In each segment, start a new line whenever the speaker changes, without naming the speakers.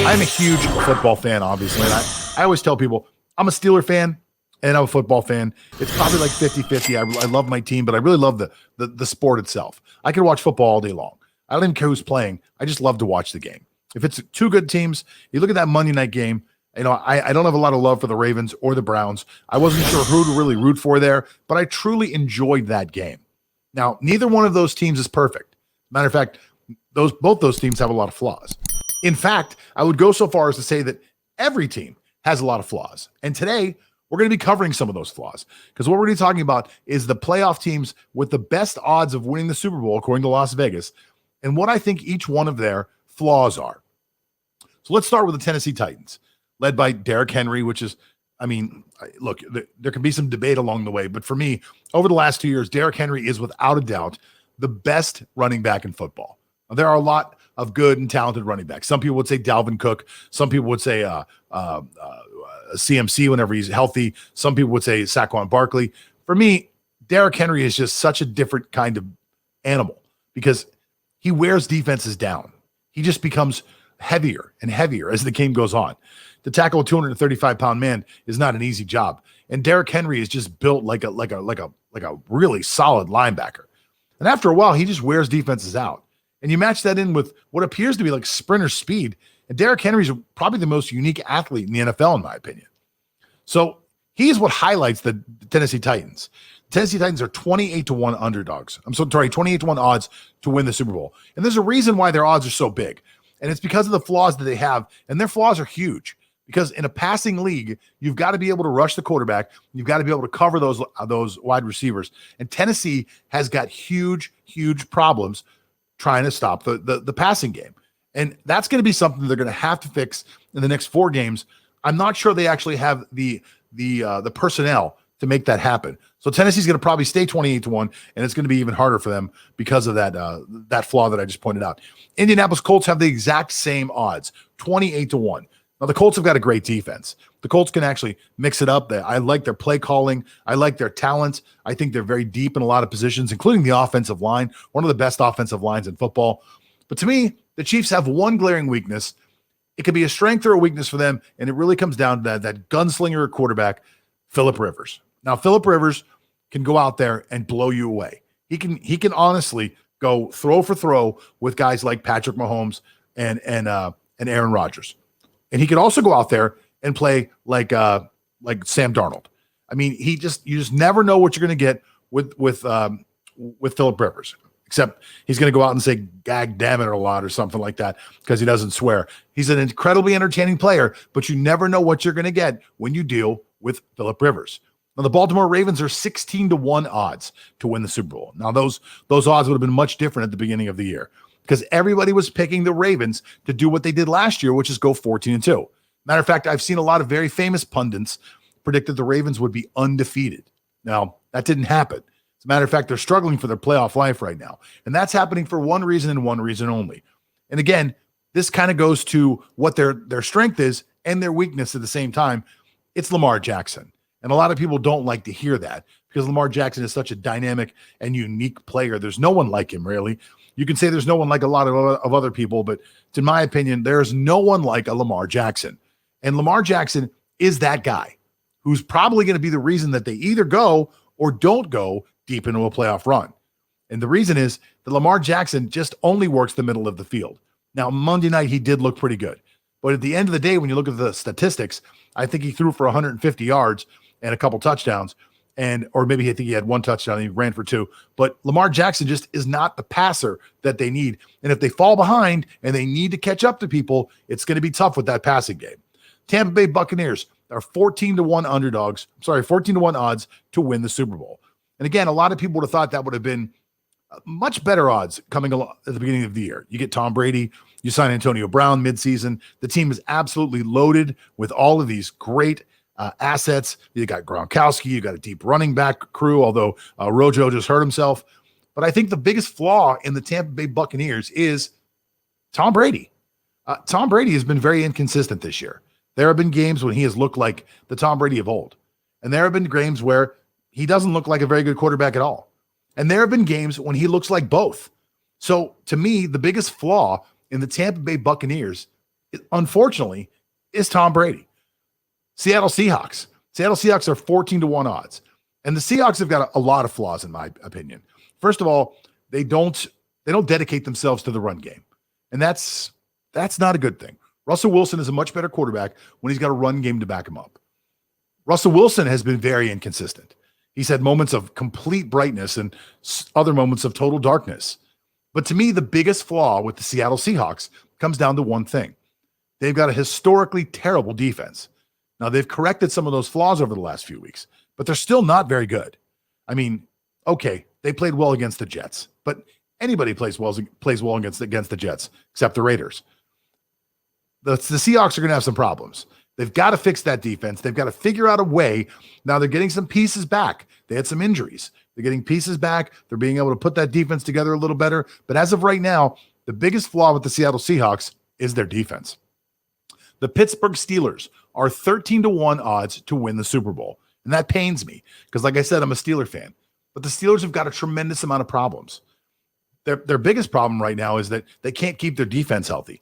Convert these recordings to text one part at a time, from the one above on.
I'm a huge football fan, obviously. And I always tell people I'm a Steeler fan and I'm a football fan. It's probably like 50-50. I love my team, but I really love the sport itself. I can watch football all day long. I don't even care who's playing. I just love to watch the game. If it's two good teams, you look at that Monday night game, I don't have a lot of love for the Ravens or the Browns. I wasn't sure who to really root for there, but I truly enjoyed that game. Now, neither one of those teams is perfect. Matter of fact, both those teams have a lot of flaws. In fact, I would go so far as to say that every team has a lot of flaws. And today, we're going to be covering some of those flaws because what we're going to be talking about is the playoff teams with the best odds of winning the Super Bowl, according to Las Vegas, and what I think each one of their flaws are. So let's start with the Tennessee Titans, led by Derrick Henry, which is, look, there can be some debate along the way, but for me, over the last 2 years, Derrick Henry is without a doubt the best running back in football. Now, there are a lot of good and talented running backs. Some people would say Dalvin Cook. Some people would say CMC whenever he's healthy. Some people would say Saquon Barkley. For me, Derrick Henry is just such a different kind of animal because he wears defenses down. He just becomes heavier and heavier as the game goes on. To tackle a 235-pound man is not an easy job. And Derrick Henry is just built like a really solid linebacker. And after a while, he just wears defenses out. And you match that in with what appears to be like sprinter speed. And Derrick Henry's probably the most unique athlete in the NFL, in my opinion. So he's what highlights the Tennessee Titans. Tennessee Titans are 28-1 underdogs. 28-1 odds to win the Super Bowl. And there's a reason why their odds are so big. And it's because of the flaws that they have. And their flaws are huge. Because in a passing league, you've got to be able to rush the quarterback. You've got to be able to cover those wide receivers. And Tennessee has got huge, huge problems trying to stop the passing game. And that's going to be something they're going to have to fix in the next 4 games. I'm not sure they actually have the personnel to make that happen. So Tennessee's going to probably stay 28-1, and it's going to be even harder for them because of that flaw that I just pointed out. Indianapolis Colts have the exact same odds, 28-1. Now, the Colts have got a great defense. The Colts can actually mix it up. I like their play calling. I like their talent. I think they're very deep in a lot of positions, including the offensive line, one of the best offensive lines in football. But to me, the Chiefs have one glaring weakness. It could be a strength or a weakness for them, and it really comes down to that gunslinger quarterback, Phillip Rivers. Now, Phillip Rivers can go out there and blow you away. He can honestly go throw for throw with guys like Patrick Mahomes and Aaron Rodgers. And he could also go out there and play like Sam Darnold. I mean, you just never know what you're going to get with Phillip Rivers, except he's going to go out and say "gag damn it" a lot or something like that because he doesn't swear. He's an incredibly entertaining player, but you never know what you're going to get when you deal with Phillip Rivers. Now, the Baltimore Ravens are 16-1 odds to win the Super Bowl. Now, those odds would have been much different at the beginning of the year, because everybody was picking the Ravens to do what they did last year, which is go 14-2. Matter of fact, I've seen a lot of very famous pundits predict that the Ravens would be undefeated. Now, that didn't happen. As a matter of fact, they're struggling for their playoff life right now. And that's happening for one reason and one reason only. And again, this kind of goes to what their strength is and their weakness at the same time. It's Lamar Jackson. And a lot of people don't like to hear that because Lamar Jackson is such a dynamic and unique player. There's no one like him, really. You can say there's no one like a lot of other people, but in my opinion, there's no one like a Lamar Jackson. And Lamar Jackson is that guy who's probably going to be the reason that they either go or don't go deep into a playoff run. And the reason is that Lamar Jackson just only works the middle of the field. Now, Monday night, he did look pretty good. But at the end of the day, when you look at the statistics, I think he threw for 150 yards and a couple touchdowns. Or maybe I think he had 1 touchdown and he ran for 2. But Lamar Jackson just is not the passer that they need. And if they fall behind and they need to catch up to people, it's going to be tough with that passing game. Tampa Bay Buccaneers are 14-1 underdogs. 14-1 odds to win the Super Bowl. And again, a lot of people would have thought that would have been much better odds coming along at the beginning of the year. You get Tom Brady, you sign Antonio Brown midseason. The team is absolutely loaded with all of these great assets. You got Gronkowski, you got a deep running back crew, although Rojo just hurt himself. But I think the biggest flaw in the Tampa Bay Buccaneers is Tom Brady. Tom Brady has been very inconsistent this year. There have been games when he has looked like the Tom Brady of old. And there have been games where he doesn't look like a very good quarterback at all. And there have been games when he looks like both. So to me, the biggest flaw in the Tampa Bay Buccaneers unfortunately, is Tom Brady. Seattle Seahawks. Seattle Seahawks are 14-1 odds. And the Seahawks have got a lot of flaws, in my opinion. First of all, they don't dedicate themselves to the run game. And that's not a good thing. Russell Wilson is a much better quarterback when he's got a run game to back him up. Russell Wilson has been very inconsistent. He's had moments of complete brightness and other moments of total darkness. But to me, the biggest flaw with the Seattle Seahawks comes down to one thing. They've got a historically terrible defense. Now, they've corrected some of those flaws over the last few weeks, but they're still not very good. I mean, okay, they played well against the Jets, but anybody plays well against the Jets, except the Raiders. The Seahawks are going to have some problems. They've got to fix that defense. They've got to figure out a way. Now they're getting some pieces back. They had some injuries. They're getting pieces back. They're being able to put that defense together a little better. But as of right now, the biggest flaw with the Seattle Seahawks is their defense. The Pittsburgh Steelers are 13-1 odds to win the Super Bowl. And that pains me because, like I said, I'm a Steeler fan. But the Steelers have got a tremendous amount of problems. Their biggest problem right now is that they can't keep their defense healthy.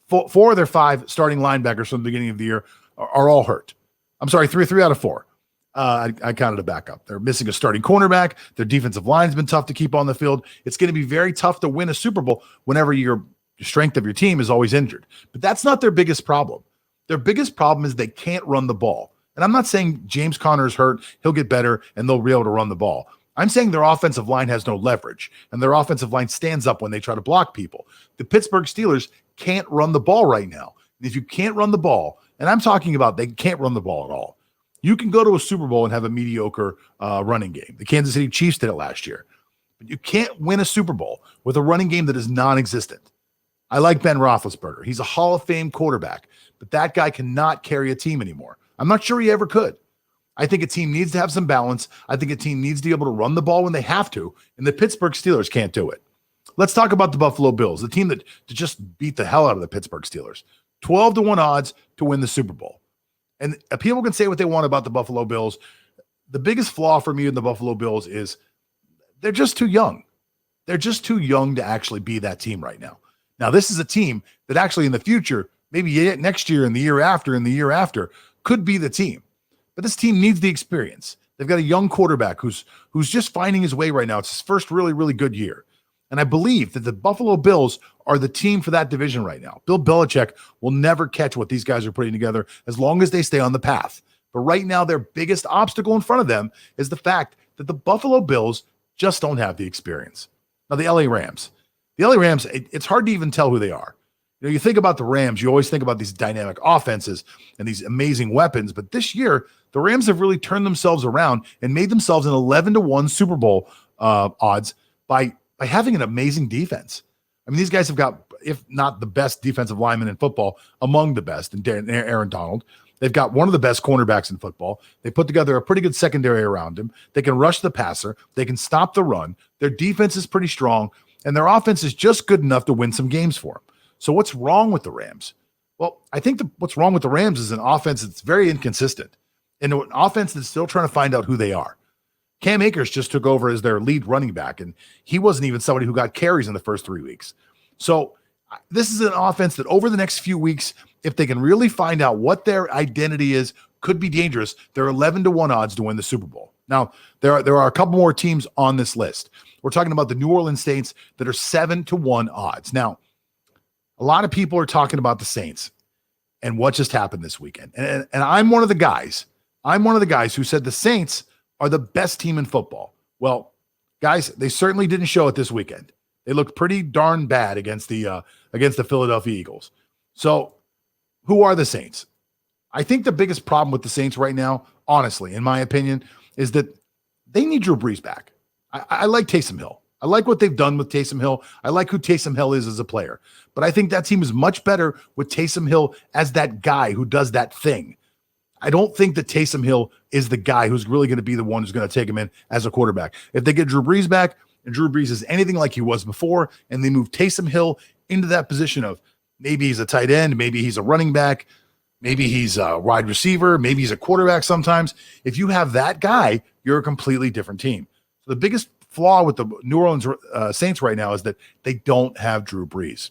Four of their 5 starting linebackers from the beginning of the year are all hurt. I'm sorry, three out of 4. I counted a backup. They're missing a starting cornerback. Their defensive line's been tough to keep on the field. It's going to be very tough to win a Super Bowl whenever your strength of your team is always injured. But that's not their biggest problem. Their biggest problem is they can't run the ball. And I'm not saying James Conner's hurt. He'll get better, and they'll be able to run the ball. I'm saying their offensive line has no leverage, and their offensive line stands up when they try to block people. The Pittsburgh Steelers can't run the ball right now. And if you can't run the ball, and I'm talking about they can't run the ball at all, you can go to a Super Bowl and have a mediocre running game. The Kansas City Chiefs did it last year. But you can't win a Super Bowl with a running game that is non-existent. I like Ben Roethlisberger. He's a Hall of Fame quarterback, but that guy cannot carry a team anymore. I'm not sure he ever could. I think a team needs to have some balance. I think a team needs to be able to run the ball when they have to, and the Pittsburgh Steelers can't do it. Let's talk about the Buffalo Bills, the team that just beat the hell out of the Pittsburgh Steelers. 12-1 odds to win the Super Bowl. And people can say what they want about the Buffalo Bills. The biggest flaw for me in the Buffalo Bills is they're just too young. They're just too young to actually be that team right now. Now, this is a team that actually in the future, maybe next year and the year after, could be the team. But this team needs the experience. They've got a young quarterback who's just finding his way right now. It's his first really, really good year. And I believe that the Buffalo Bills are the team for that division right now. Bill Belichick will never catch what these guys are putting together as long as they stay on the path. But right now, their biggest obstacle in front of them is the fact that the Buffalo Bills just don't have the experience. Now, the LA Rams. The LA Rams, it's hard to even tell who they are. You know, you think about the Rams, you always think about these dynamic offenses and these amazing weapons. But this year, the Rams have really turned themselves around and made themselves an 11-1 Super Bowl odds by having an amazing defense. I mean, these guys have got, if not the best defensive lineman in football, among the best, and Aaron Donald. They've got one of the best cornerbacks in football. They put together a pretty good secondary around him. They can rush the passer. They can stop the run. Their defense is pretty strong, and their offense is just good enough to win some games for them. So what's wrong with the Rams? Well, I think what's wrong with the Rams is an offense that's very inconsistent and an offense that's still trying to find out who they are. Cam Akers just took over as their lead running back, and he wasn't even somebody who got carries in the first 3 weeks. So this is an offense that over the next few weeks, if they can really find out what their identity is, could be dangerous. They're 11-1 odds to win the Super Bowl. Now, there are a couple more teams on this list. We're talking about the New Orleans Saints that are 7-1 odds. Now, a lot of people are talking about the Saints and what just happened this weekend. And I'm one of the guys. I'm one of the guys who said the Saints are the best team in football. Well, guys, they certainly didn't show it this weekend. They looked pretty darn bad against the Philadelphia Eagles. So, who are the Saints? I think the biggest problem with the Saints right now, honestly, in my opinion, is that they need Drew Brees back. I like Taysom Hill. I like what they've done with Taysom Hill. I like who Taysom Hill is as a player. But I think that team is much better with Taysom Hill as that guy who does that thing. I don't think that Taysom Hill is the guy who's really going to be the one who's going to take him in as a quarterback. If they get Drew Brees back and Drew Brees is anything like he was before, and they move Taysom Hill into that position of maybe he's a tight end, maybe he's a running back, maybe he's a wide receiver, maybe he's a quarterback sometimes. If you have that guy, you're a completely different team. So the biggest flaw with the New Orleans Saints right now is that they don't have Drew Brees.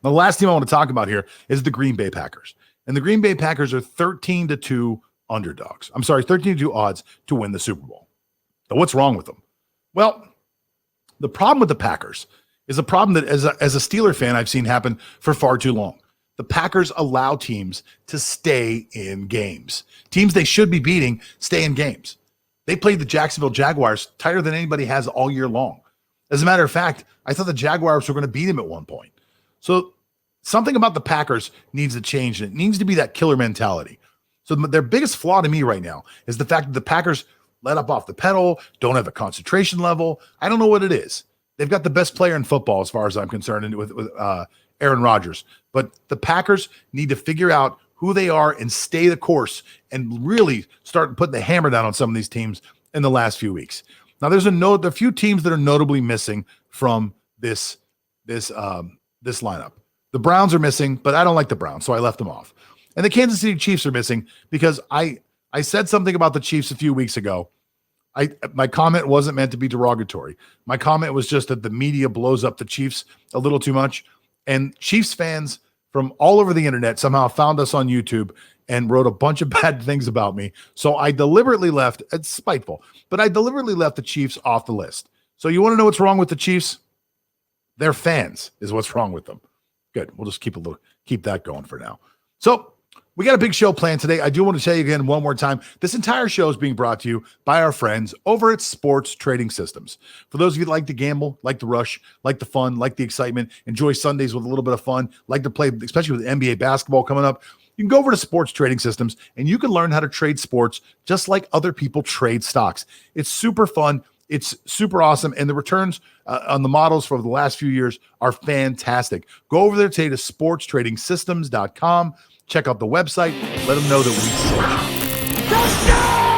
Now, the last team I want to talk about here is the Green Bay Packers. And the Green Bay Packers are 13-2 underdogs. I'm sorry, 13-2 odds to win the Super Bowl. Now, what's wrong with them? Well, the problem with the Packers is a problem that as a Steeler fan I've seen happen for far too long. The Packers allow teams to stay in games. Teams they should be beating stay in games. They played the Jacksonville Jaguars tighter than anybody has all year long. As a matter of fact, I thought the Jaguars were going to beat him at one point. So something about the Packers needs to change, and it needs to be that killer mentality. So their biggest flaw to me right now is the fact that the Packers let up off the pedal, don't have a concentration level. I don't know what it is. They've got the best player in football as far as I'm concerned with Aaron Rodgers. But the Packers need to figure out who they are and stay the course and really start putting the hammer down on some of these teams in the last few weeks. Now, there's a few teams that are notably missing from this lineup. The Browns are missing, but I don't like the Browns, so I left them off. And the Kansas City Chiefs are missing because I said something about the Chiefs a few weeks ago. My comment wasn't meant to be derogatory. My comment was just that the media blows up the Chiefs a little too much. And Chiefs fans from all over the internet somehow found us on YouTube and wrote a bunch of bad things about me. So I deliberately left, it's spiteful, but I deliberately left the Chiefs off the list. So you want to know what's wrong with the Chiefs? Their fans is what's wrong with them. Good. We'll just keep that going for now. So we got a big show planned today. I do want to tell you again one more time, this entire show is being brought to you by our friends over at Sports Trading Systems. For those of you that like to gamble, like the rush, like the fun, like the excitement, enjoy Sundays with a little bit of fun, like to play, especially with NBA basketball coming up, you can go over to Sports Trading Systems and you can learn how to trade sports just like other people trade stocks. It's super fun. It's super awesome. And the returns on the models for the last few years are fantastic. Go over there today to sportstradingsystems.com. Check out the website. Let them know that we sent you.